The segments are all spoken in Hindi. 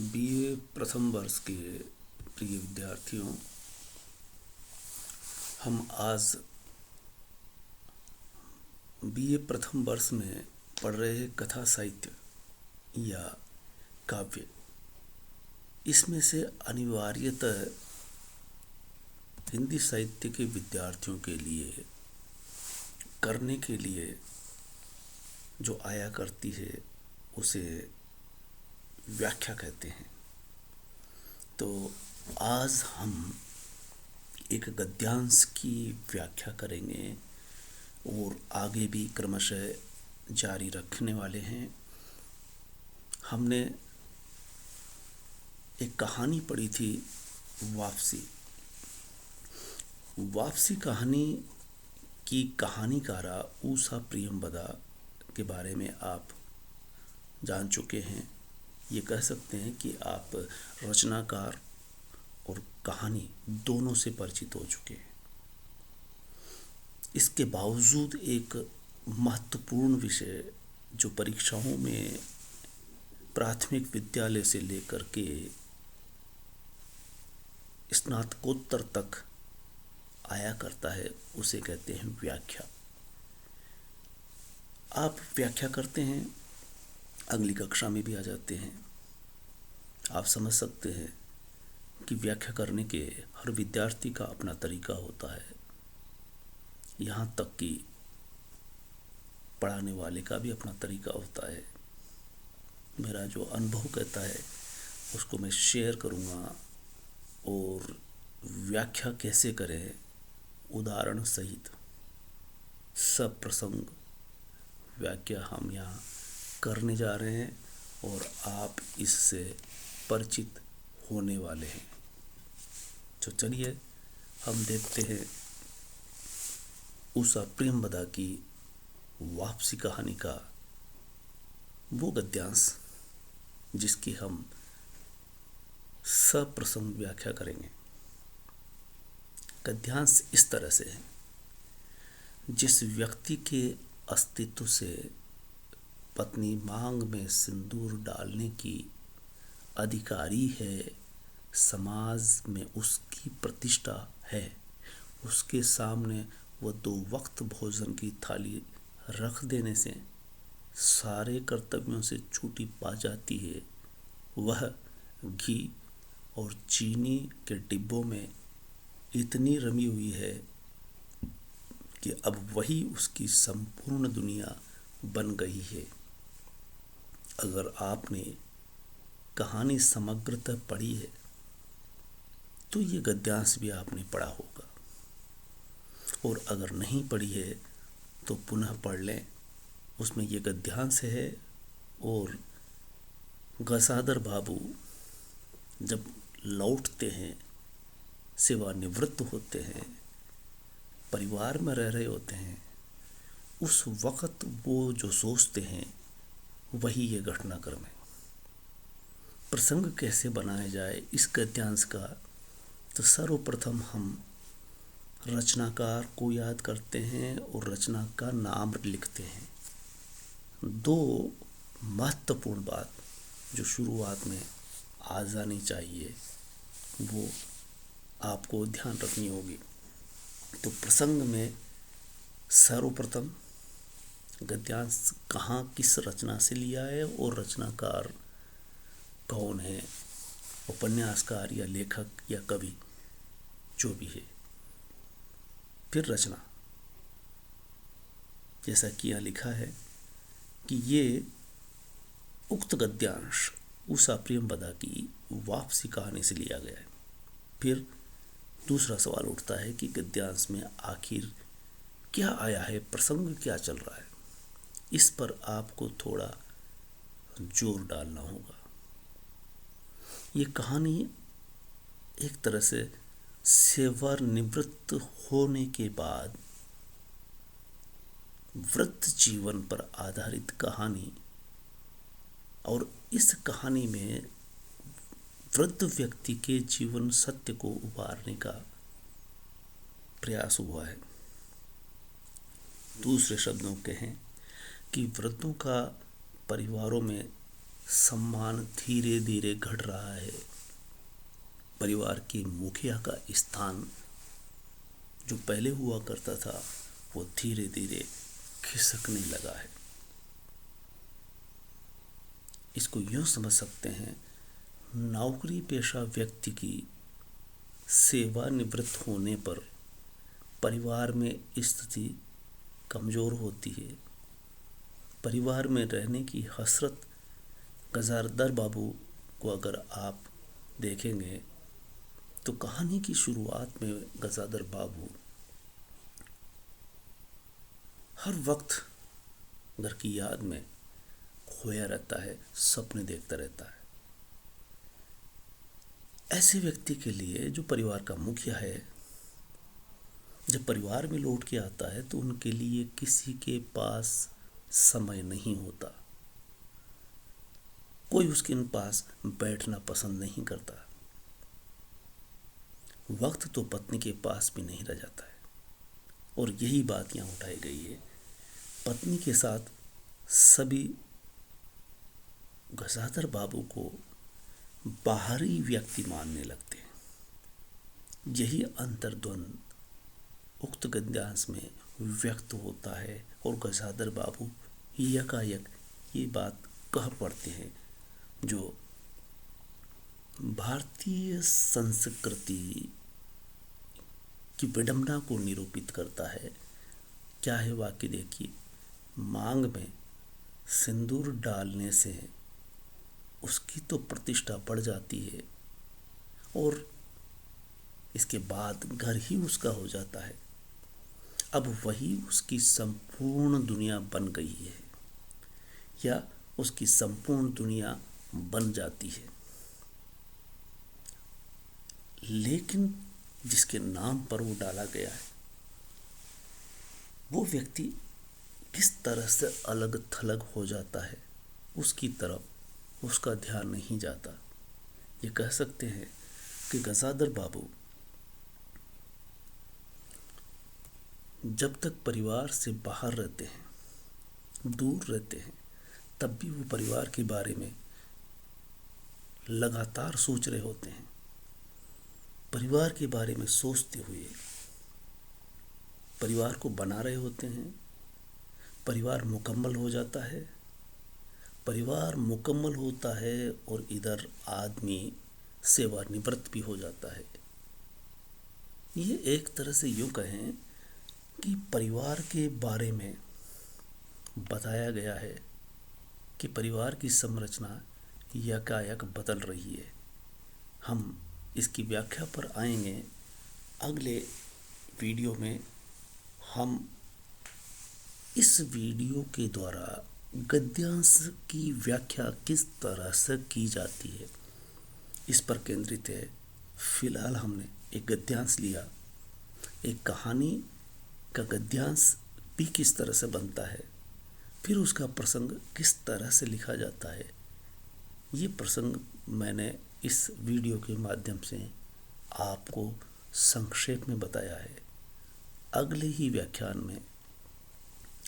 बीए प्रथम वर्ष के प्रिय विद्यार्थियों, हम आज बीए प्रथम वर्ष में पढ़ रहे हैं कथा साहित्य या काव्य। इसमें से अनिवार्यतः हिंदी साहित्य के विद्यार्थियों के लिए करने के लिए जो आया करती है उसे व्याख्या कहते हैं। तो आज हम एक गद्यांश की व्याख्या करेंगे और आगे भी क्रमशः जारी रखने वाले हैं। हमने एक कहानी पढ़ी थी, वापसी। वापसी कहानी की कहानीकारा ऊषा प्रियंवदा के बारे में आप जान चुके हैं। ये कह सकते हैं कि आप रचनाकार और कहानी दोनों से परिचित हो चुके हैं। इसके बावजूद एक महत्वपूर्ण विषय जो परीक्षाओं में प्राथमिक विद्यालय से लेकर के स्नातकोत्तर तक आया करता है, उसे कहते हैं व्याख्या। आप व्याख्या करते हैं, अगली कक्षा में भी आ जाते हैं। आप समझ सकते हैं कि व्याख्या करने के हर विद्यार्थी का अपना तरीका होता है, यहाँ तक कि पढ़ाने वाले का भी अपना तरीका होता है। मेरा जो अनुभव कहता है उसको मैं शेयर करूँगा और व्याख्या कैसे करें उदाहरण सहित सब प्रसंग व्याख्या हम यहाँ करने जा रहे हैं और आप इससे परिचित होने वाले हैं। तो चलिए हम देखते हैं उषा प्रियंवदा की वापसी कहानी का वो गद्यांश जिसकी हम सप्रसंग व्याख्या करेंगे। गद्यांश इस तरह से है, जिस व्यक्ति के अस्तित्व से पत्नी मांग में सिंदूर डालने की अधिकारी है, समाज में उसकी प्रतिष्ठा है, उसके सामने वह 2 वक्त भोजन की थाली रख देने से सारे कर्तव्यों से छूटी पा जाती है। वह घी और चीनी के डिब्बों में इतनी रमी हुई है कि अब वही उसकी संपूर्ण दुनिया बन गई है। अगर आपने कहानी समग्रतः पढ़ी है तो ये गद्यांश भी आपने पढ़ा होगा, और अगर नहीं पढ़ी है तो पुनः पढ़ लें। उसमें ये गद्यांश है और गसादर बाबू जब लौटते हैं, सेवानिवृत्त होते हैं, परिवार में रह रहे होते हैं, उस वक़्त वो जो सोचते हैं वही ये घटनाक्रम है। प्रसंग कैसे बनाया जाए इस गद्यांश का, तो सर्वप्रथम हम रचनाकार को याद करते हैं और रचना का नाम लिखते हैं। 2 महत्वपूर्ण बात जो शुरुआत में आ जानी चाहिए वो आपको ध्यान रखनी होगी। तो प्रसंग में सर्वप्रथम गद्यांश कहाँ किस रचना से लिया है और रचनाकार कौन है, उपन्यासकार या लेखक या कवि जो भी है। फिर रचना, जैसा कि यहाँ लिखा है कि ये उक्त गद्यांश उषा प्रियंवदा की वापसी कहानी से लिया गया है। फिर दूसरा सवाल उठता है कि गद्यांश में आखिर क्या आया है, प्रसंग क्या चल रहा है। इस पर आपको थोड़ा जोर डालना होगा। ये कहानी एक तरह से सेवानिवृत्त होने के बाद वृद्ध जीवन पर आधारित कहानी, और इस कहानी में वृद्ध व्यक्ति के जीवन सत्य को उभारने का प्रयास हुआ है। दूसरे शब्दों कहें कि वृद्धों का परिवारों में सम्मान धीरे धीरे घट रहा है। परिवार के मुखिया का स्थान जो पहले हुआ करता था वो धीरे धीरे खिसकने लगा है। इसको यूं समझ सकते हैं, नौकरी पेशा व्यक्ति की सेवानिवृत्त होने पर परिवार में स्थिति कमज़ोर होती है। परिवार में रहने की हसरत गजादर बाबू को अगर आप देखेंगे तो कहानी की शुरुआत में गजादर बाबू हर वक्त घर की याद में खोया रहता है, सपने देखता रहता है। ऐसे व्यक्ति के लिए जो परिवार का मुखिया है, जब परिवार में लौट के आता है तो उनके लिए किसी के पास समय नहीं होता। कोई उसके पास बैठना पसंद नहीं करता। वक्त तो पत्नी के पास भी नहीं रह जाता है। और यही बात यहाँ उठाई गई है। पत्नी के साथ सभी गजादर बाबू को बाहरी व्यक्ति मानने लगते हैं। यही अंतर्द्वंद उक्त गद्यांश में व्यक्त होता है और गजादर बाबू यकायक ये बात कह पड़ते हैं जो भारतीय संस्कृति की विडंबना को निरूपित करता है। क्या है वाक्य देखिए, मांग में सिंदूर डालने से उसकी तो प्रतिष्ठा बढ़ जाती है और इसके बाद घर ही उसका हो जाता है। अब वही उसकी संपूर्ण दुनिया बन गई है या उसकी संपूर्ण दुनिया बन जाती है। लेकिन जिसके नाम पर वो डाला गया है वो व्यक्ति किस तरह से अलग थलग हो जाता है, उसकी तरफ उसका ध्यान नहीं जाता। ये कह सकते हैं कि गजादर बाबू जब तक परिवार से बाहर रहते हैं, दूर रहते हैं, तब भी वो परिवार के बारे में लगातार सोच रहे होते हैं। परिवार के बारे में सोचते हुए परिवार को बना रहे होते हैं। परिवार मुकम्मल हो जाता है। परिवार मुकम्मल होता है और इधर आदमी सेवानिवृत्त भी हो जाता है। ये एक तरह से यूँ कहें कि परिवार के बारे में बताया गया है कि परिवार की संरचना यकायक बदल रही है। हम इसकी व्याख्या पर आएंगे अगले वीडियो में। हम इस वीडियो के द्वारा गद्यांश की व्याख्या किस तरह से की जाती है इस पर केंद्रित है। फिलहाल हमने एक गद्यांश लिया, एक कहानी का गद्यांश भी किस तरह से बनता है, फिर उसका प्रसंग किस तरह से लिखा जाता है, ये प्रसंग मैंने इस वीडियो के माध्यम से आपको संक्षेप में बताया है। अगले ही व्याख्यान में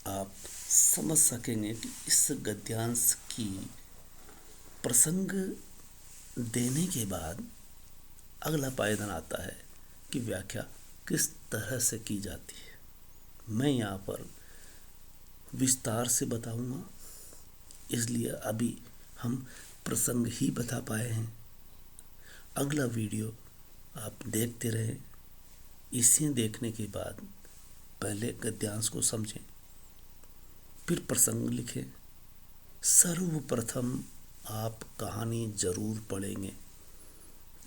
आप समझ सकेंगे कि इस गद्यांश की प्रसंग देने के बाद अगला पायदान आता है कि व्याख्या किस तरह से की जाती है। मैं यहाँ पर विस्तार से बताऊँगा, इसलिए अभी हम प्रसंग ही बता पाए हैं। अगला वीडियो आप देखते रहें। इसे देखने के बाद पहले गद्यांश को समझें, फिर प्रसंग लिखें। सर्वप्रथम आप कहानी जरूर पढ़ेंगे।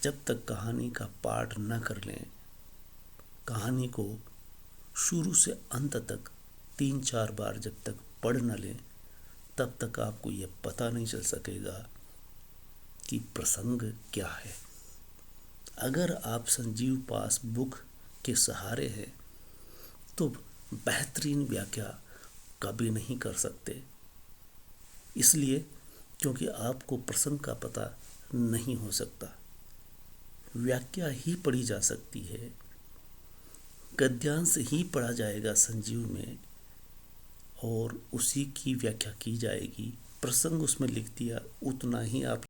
जब तक कहानी का पाठ न कर लें, कहानी को शुरू से अंत तक 3-4 बार जब तक पढ़ न लें, तब तक आपको यह पता नहीं चल सकेगा कि प्रसंग क्या है। अगर आप संजीव पास बुक के सहारे हैं तो बेहतरीन व्याख्या कभी नहीं कर सकते, इसलिए क्योंकि आपको प्रसंग का पता नहीं हो सकता। व्याख्या ही पढ़ी जा सकती है, गद्यांश ही पढ़ा जाएगा संजीव में और उसी की व्याख्या की जाएगी प्रसंग उसमें लिख दिया, उतना ही आप